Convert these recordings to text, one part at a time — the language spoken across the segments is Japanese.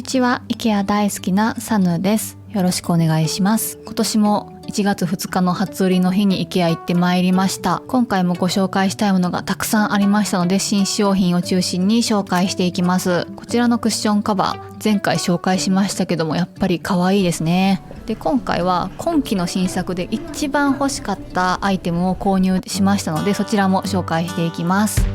ちは。IKEA 大好きなサヌです。よろしくお願いします。今年も1月2日の初売りの日に IKEA 行ってまいりました。今回もご紹介したいものがたくさんありましたので、新商品を中心に紹介していきます。こちらのクッションカバー、前回紹介しましたけども、やっぱり可愛いですね。で、今回は今期の新作で一番欲しかったアイテムを購入しましたので、そちらも紹介していきます。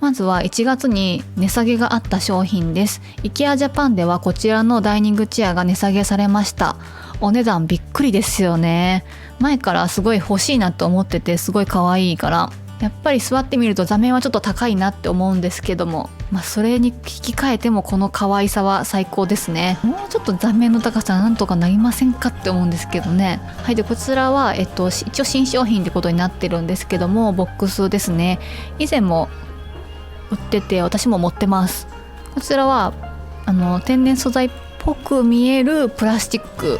まずは1月に値下げがあった商品です。 IKEA ジャパンではこちらのダイニングチェアが値下げされました。お値段びっくりですよね。前からすごい欲しいなと思ってて、すごい可愛いから、やっぱり座ってみると座面はちょっと高いなって思うんですけども、それに引き換えてもこの可愛さは最高ですね。もうちょっと座面の高さなんとかなりませんかって思うんですけどね。はい、でこちらは、一応新商品ってことになってるんですけども、ボックスですね。以前も売ってて私も持ってます。こちらは天然素材っぽく見えるプラスチック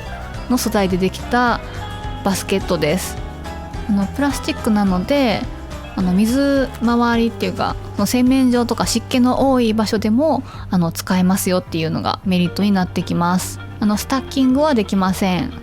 の素材でできたバスケットです。プラスチックなので水回りっていうか洗面所とか湿気の多い場所でも使えますよっていうのがメリットになってきます。スタッキングはできません。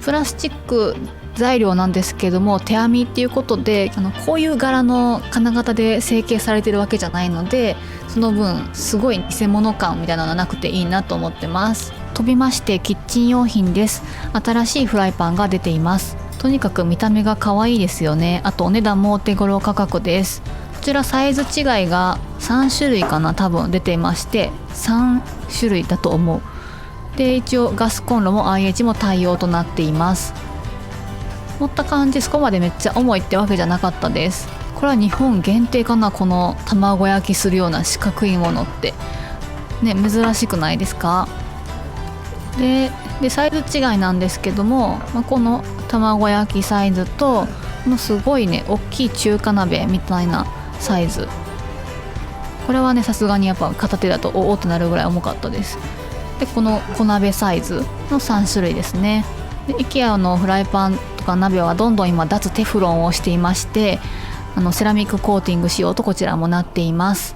プラスチック材料なんですけども、手編みっていうことでこういう柄の金型で成形されてるわけじゃないので、その分すごい偽物感みたいなのがなくていいなと思ってます。飛びましてキッチン用品です。新しいフライパンが出ています。とにかく見た目が可愛いですよね。あとお値段もお手頃価格です。こちらサイズ違いが3種類かな、多分出ていまして、3種類だと思う。で一応ガスコンロも IH も対応となっています。持った感じそこまでめっちゃ重いってわけじゃなかったです。これは日本限定かな、この卵焼きするような四角いものってね、珍しくないですか。でサイズ違いなんですけども、この卵焼きサイズとこのすごいね大きい中華鍋みたいなサイズ、これはねさすがにやっぱ片手だとおおってなるぐらい重かったです。でこの小鍋サイズの3種類ですね。で IKEA のフライパンとか鍋はどんどん今脱テフロンをしていまして、セラミックコーティング仕様とこちらもなっています。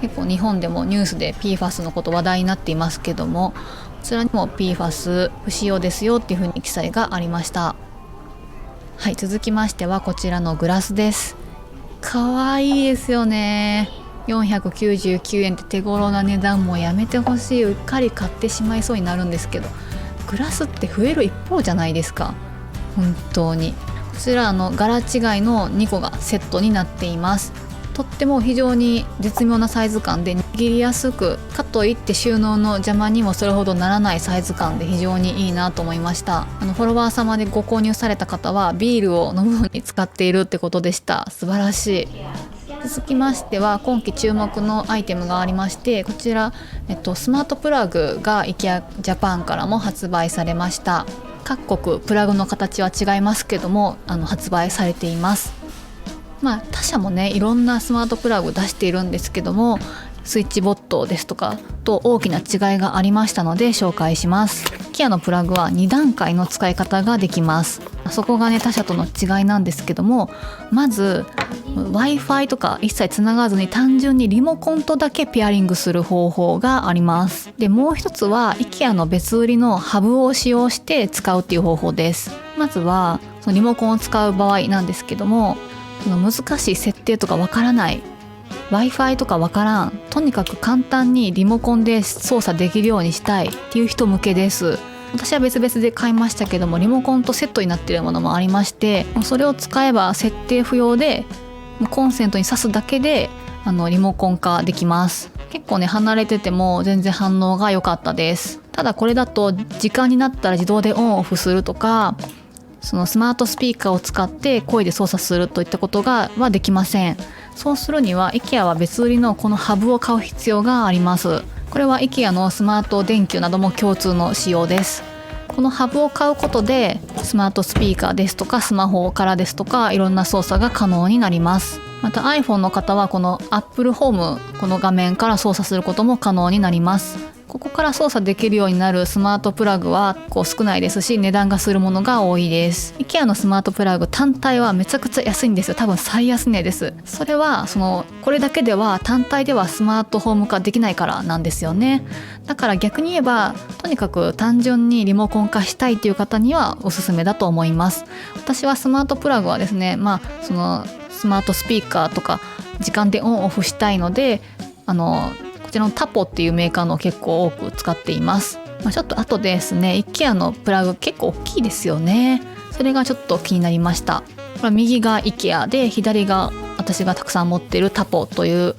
結構日本でもニュースで PFAS のこと話題になっていますけども、こちらにも PFAS 不使用ですよっていう風に記載がありました。はい、続きましてはこちらのグラスです。かわいいですよね。499円って手頃な値段、もやめてほしい。うっかり買ってしまいそうになるんですけど、グラスって増える一方じゃないですか、本当に。こちら柄違いの2個がセットになっています。とっても非常に絶妙なサイズ感で、握りやすく、かといって収納の邪魔にもそれほどならないサイズ感で非常にいいなと思いました。フォロワー様でご購入された方はビールを飲むのに使っているってことでした。素晴らしい。続きましては今期注目のアイテムがありまして、こちら、スマートプラグが IKEA ジャパンからも発売されました。各国プラグの形は違いますけども発売されています。他社もねいろんなスマートプラグ出しているんですけども、スイッチボットですとかと大きな違いがありましたので紹介します。IKEA のプラグは2段階の使い方ができます。そこがね他社との違いなんですけども、まず Wi-Fi とか一切つながずに単純にリモコンとだけペアリングする方法があります。でもう一つは IKEA の別売りのハブを使用して使うっていう方法です。まずはそのリモコンを使う場合なんですけども、その難しい設定とかわからない、 Wi-Fi とかわからん、とにかく簡単にリモコンで操作できるようにしたいっていう人向けです。私は別々で買いましたけども、リモコンとセットになっているものもありまして、それを使えば設定不要でコンセントに挿すだけでリモコン化できます。結構ね離れてても全然反応が良かったです。ただこれだと時間になったら自動でオンオフするとか、そのスマートスピーカーを使って声で操作するといったことはできません。そうするには IKEA は別売りのこのハブを買う必要があります。これは IKEA のスマート電球なども共通の仕様です。このハブを買うことでスマートスピーカーですとかスマホからですとかいろんな操作が可能になります。また iPhone の方はこの Apple Home、 この画面から操作することも可能になります。ここから操作できるようになるスマートプラグは少ないですし、値段がするものが多いです。 IKEA のスマートプラグ単体はめちゃくちゃ安いんですよ。多分最安値です。それはこれだけでは単体ではスマートホーム化できないからなんですよね。だから逆に言えば、とにかく単純にリモコン化したいという方にはおすすめだと思います。私はスマートプラグはですね、スマートスピーカーとか時間でオンオフしたいので、こちらのタポっていうメーカーの結構多く使っています。ちょっと後ですね、 IKEA のプラグ結構大きいですよね。それがちょっと気になりました。これ右が IKEA で、左が私がたくさん持っているタポという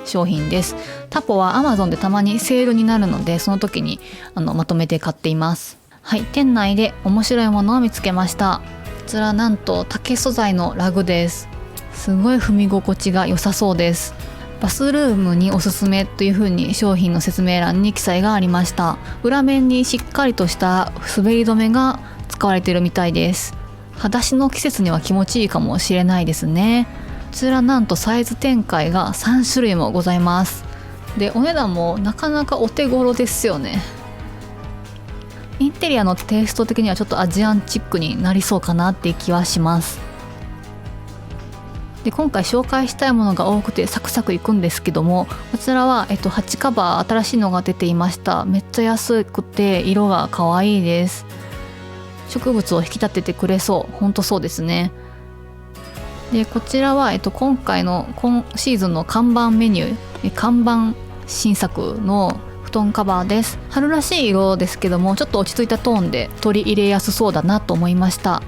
商品です。タポは Amazon でたまにセールになるので、その時にまとめて買っています。はい、店内で面白いものを見つけました。こちらなんと竹素材のラグです。すごい踏み心地が良さそうです。バスルームにおすすめというふうに商品の説明欄に記載がありました。裏面にしっかりとした滑り止めが使われているみたいです。裸足の季節には気持ちいいかもしれないですね。こちらなんとサイズ展開が3種類もございます。で、お値段もなかなかお手頃ですよね。インテリアのテイスト的にはちょっとアジアンチックになりそうかなっていう気はします。で、今回紹介したいものが多くてサクサクいくんですけども、こちらは、鉢カバー新しいのが出ていました。めっちゃ安くて色が可愛いです。植物を引き立ててくれそう。ほんとそうですね。で、こちらは、今シーズンの看板メニュー、看板新作の布団カバーです。春らしい色ですけども、ちょっと落ち着いたトーンで取り入れやすそうだなと思いました。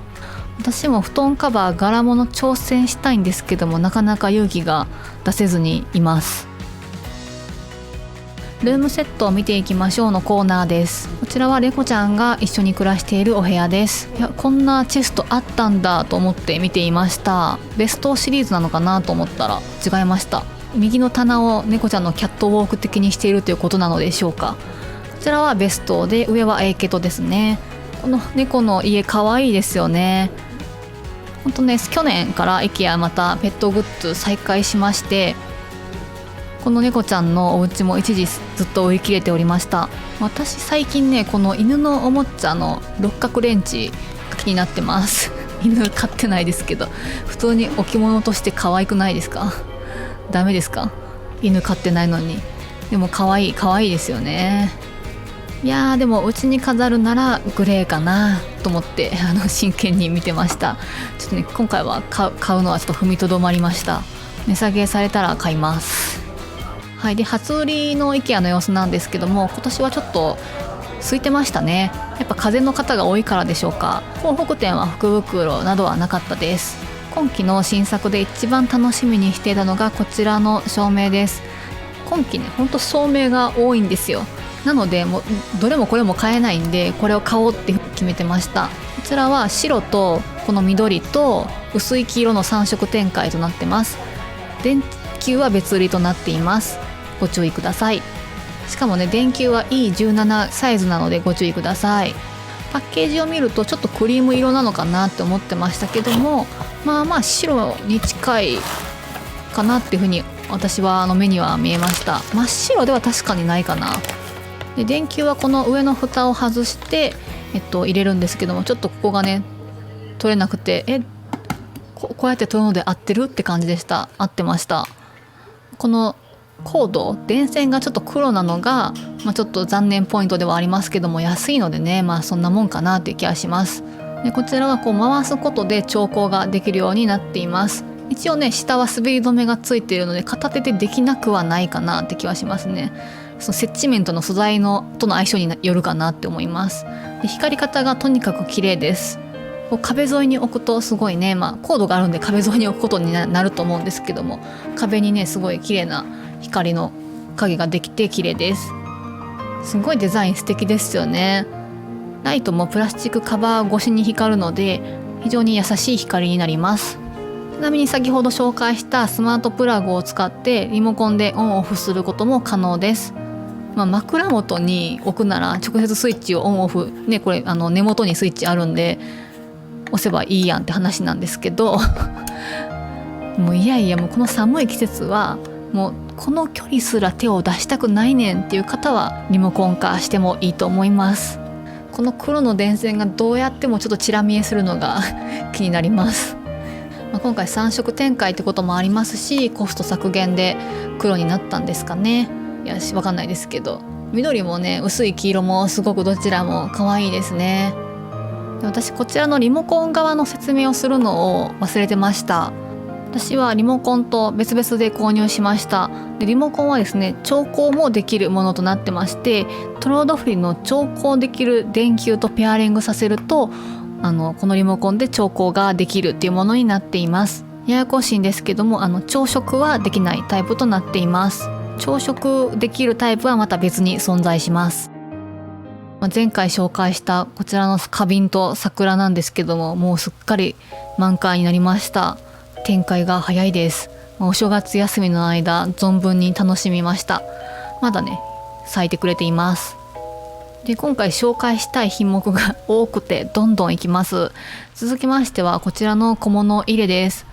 私も布団カバー柄物挑戦したいんですけども、なかなか勇気が出せずにいます。ルームセットを見ていきましょうのコーナーです。こちらはレコちゃんが一緒に暮らしているお部屋です。いや、こんなチェストあったんだと思って見ていました。ベストシリーズなのかなと思ったら違いました。右の棚を猫ちゃんのキャットウォーク的にしているということなのでしょうか。こちらはベストで、上はエイケトですね。この猫の家可愛いですよね。本当ね、去年から IKEA またペットグッズ再開しまして、この猫ちゃんのお家も一時ずっと売り切れておりました。私最近ね、この犬のおもちゃの六角レンチが気になってます犬飼ってないですけど、普通に置物として可愛くないですか？ダメですか？犬飼ってないのに。でも可愛いですよね。いやー、でもうちに飾るならグレーかなと思って真剣に見てました。ちょっとね、今回は買うのはちょっと踏みとどまりました。値下げされたら買います。はい。で、初売りの IKEA の様子なんですけども、今年はちょっと空いてましたね。やっぱ風邪の方が多いからでしょうか。広北店は福袋などはなかったです。今期の新作で一番楽しみにしていたのがこちらの照明です。今期ね、ほんと照明が多いんですよ。なのでもうどれもこれも買えないんで、これを買おうって決めてました。こちらは白とこの緑と薄い黄色の3色展開となってます。電球は別売りとなっています。ご注意ください。しかもね、電球は E17 サイズなのでご注意ください。パッケージを見るとちょっとクリーム色なのかなって思ってましたけども、まあ白に近いかなっていうふうに私は目には見えました。真っ白では確かにないかな。で、電球はこの上の蓋を外して、入れるんですけども、ちょっとここがね取れなくて、こうやって取るので合ってるって感じでした。合ってました。このコード、電線がちょっと黒なのが、ちょっと残念ポイントではありますけども、安いのでね、そんなもんかなっていう気がします。で、こちらはこう回すことで調光ができるようになっています。一応ね、下は滑り止めがついているので片手でできなくはないかなって気はしますね。その接地面との素材との相性によるかなって思います。で、光り方がとにかく綺麗です。こう壁沿いに置くとすごいね、コードがあるんで壁沿いに置くことになると思うんですけども、壁にねすごい綺麗な光の影ができて綺麗です。すごいデザイン素敵ですよね。ライトもプラスチックカバー越しに光るので非常に優しい光になります。ちなみに先ほど紹介したスマートプラグを使ってリモコンでオンオフすることも可能です。枕元に置くなら直接スイッチをオンオフね、これ根元にスイッチあるんで押せばいいやんって話なんですけどもういやもうこの寒い季節はもうこの距離すら手を出したくないねんっていう方はリモコン化してもいいと思います。この黒の電線がどうやってもちょっとチラ見えするのが気になります。今回3色展開ってこともありますし、コスト削減で黒になったんですかね。わかんないですけど、緑もね薄い黄色もすごくどちらも可愛いですね。で、私こちらのリモコン側の説明をするのを忘れてました。私はリモコンと別々で購入しました。でリモコンはですね、調光もできるものとなってまして、トロードフリーの調光できる電球とペアリングさせるとこのリモコンで調光ができるっていうものになっています。ややこしいんですけども朝食はできないタイプとなっています。朝食できるタイプはまた別に存在します。前回紹介したこちらの花瓶と桜なんですけども、もうすっかり満開になりました。展開が早いです。お正月休みの間存分に楽しみました。まだね咲いてくれています。で今回紹介したい品目が多くてどんどんいきます。続きましてはこちらの小物入れです。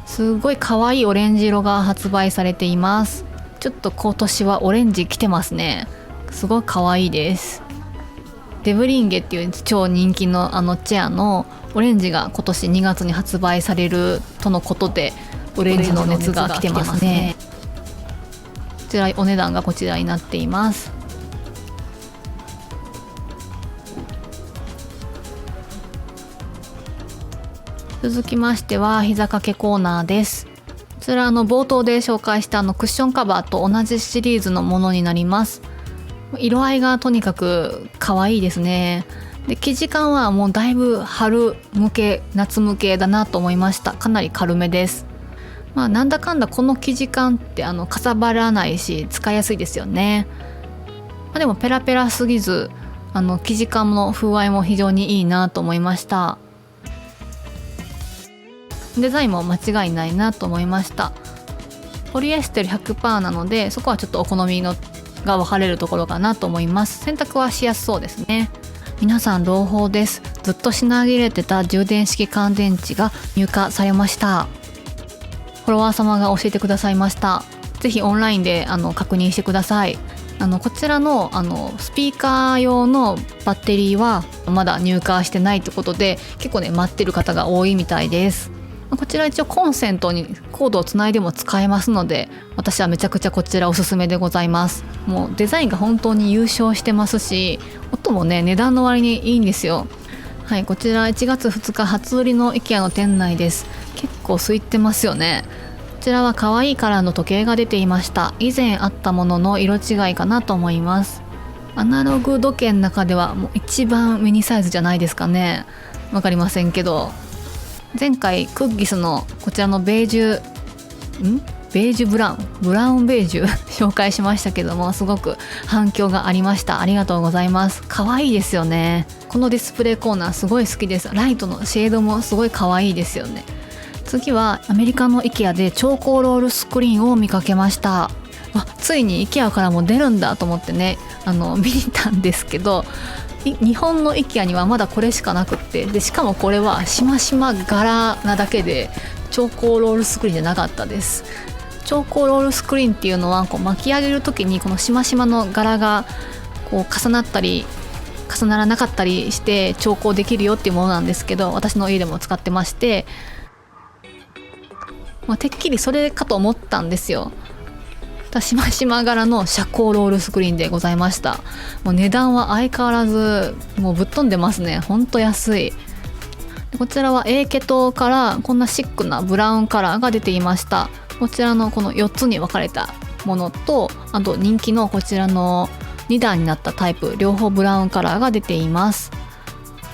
すごい可愛いオレンジ色が発売されています。ちょっと今年はオレンジ来てますね。すごい可愛いです。デブリンゲっていう超人気のチェアのオレンジが今年2月に発売されるとのことで、オレンジの熱が来てますね。こちらお値段がこちらになっています。続きましては膝掛けコーナーです。こちら冒頭で紹介したクッションカバーと同じシリーズのものになります。色合いがとにかく可愛いですね。で生地感はもうだいぶ春向け夏向けだなと思いました。かなり軽めです。なんだかんだこの生地感ってかさばらないし使いやすいですよね。でもペラペラすぎず生地感の風合いも非常にいいなと思いました。デザインも間違いないなと思いました。ポリエステル 100% なので、そこはちょっとお好みのが分かれるところかなと思います。洗濯はしやすそうですね。皆さん朗報です。ずっと品切れてた充電式乾電池が入荷されました。フォロワー様が教えてくださいました。ぜひオンラインで確認してください。こちらのスピーカー用のバッテリーはまだ入荷してないってことで、結構ね待ってる方が多いみたいです。こちら一応コンセントにコードをつないでも使えますので、私はめちゃくちゃこちらおすすめでございます。もうデザインが本当に優勝してますし、音もね値段の割にいいんですよ。はい、こちら1月2日初売りの IKEA の店内です。結構空いてますよね。こちらは可愛いカラーの時計が出ていました。以前あったものの色違いかなと思います。アナログ時計の中ではもう一番ミニサイズじゃないですかね。わかりませんけど、前回クッギスのこちらのベージュブラウンベージュ紹介しましたけども、すごく反響がありました。ありがとうございます。可愛いですよね。このディスプレイコーナーすごい好きです。ライトのシェードもすごい可愛いですよね。次はアメリカの IKEA で超高ロールスクリーンを見かけました。ついに IKEA からも出るんだと思ってね見に行ったんですけど、日本の IKEA にはまだこれしかなくって、でしかもこれはしましま柄なだけで超高ロールスクリーンじゃなかったです。超高ロールスクリーンっていうのは巻き上げる時にこのしましまの柄が重なったり重ならなかったりして調光できるよっていうものなんですけど、私の家でも使ってまして、てっきりそれかと思ったんですよ。しましま柄の遮光ロールスクリーンでございました。もう値段は相変わらずもうぶっ飛んでますね。ほんと安い。こちらはエーケトからこんなシックなブラウンカラーが出ていました。こちらのこの4つに分かれたものと、あと人気のこちらの2段になったタイプ、両方ブラウンカラーが出ています。こ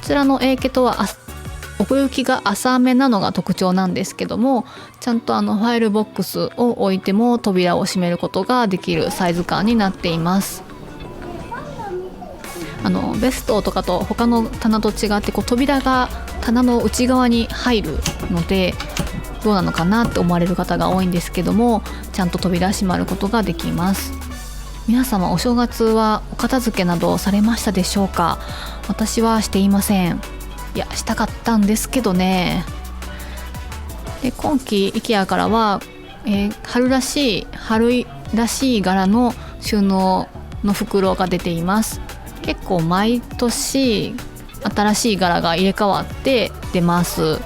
ちらのエーケトは奥行きが浅めなのが特徴なんですけども、ちゃんとファイルボックスを置いても扉を閉めることができるサイズ感になっています。ベストとかと他の棚と違って扉が棚の内側に入るのでどうなのかなって思われる方が多いんですけども、ちゃんと扉閉まることができます。皆様お正月はお片付けなどされましたでしょうか？私はしていません。いやしたかったんですけどね。で今期 IKEA からは春らしい柄の収納の袋が出ています。結構毎年新しい柄が入れ替わって出ます。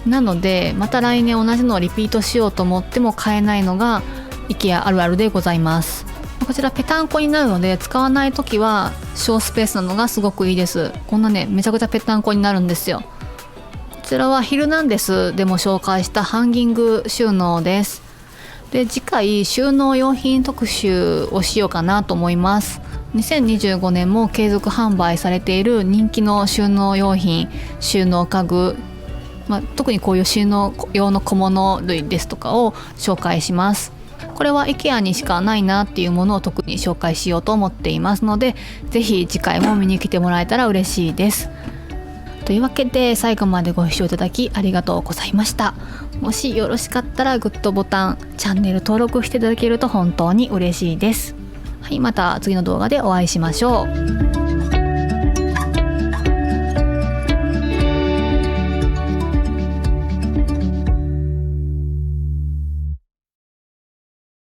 なのでまた来年同じのをリピートしようと思っても買えないのが IKEA あるあるでございます。こちらペタンコになるので使わない時は小スペースなのがすごくいいです。こんなねめちゃくちゃペタンコになるんですよ。こちらはヒルナンデスでも紹介したハンギング収納です。で次回収納用品特集をしようかなと思います。2025年も継続販売されている人気の収納用品、収納家具、特にこういう収納用の小物類ですとかを紹介します。これは IKEA にしかないなっていうものを特に紹介しようと思っていますので、ぜひ次回も見に来てもらえたら嬉しいです。というわけで最後までご視聴いただきありがとうございました。もしよろしかったらグッドボタン、チャンネル登録していただけると本当に嬉しいです。はい、また次の動画でお会いしましょう。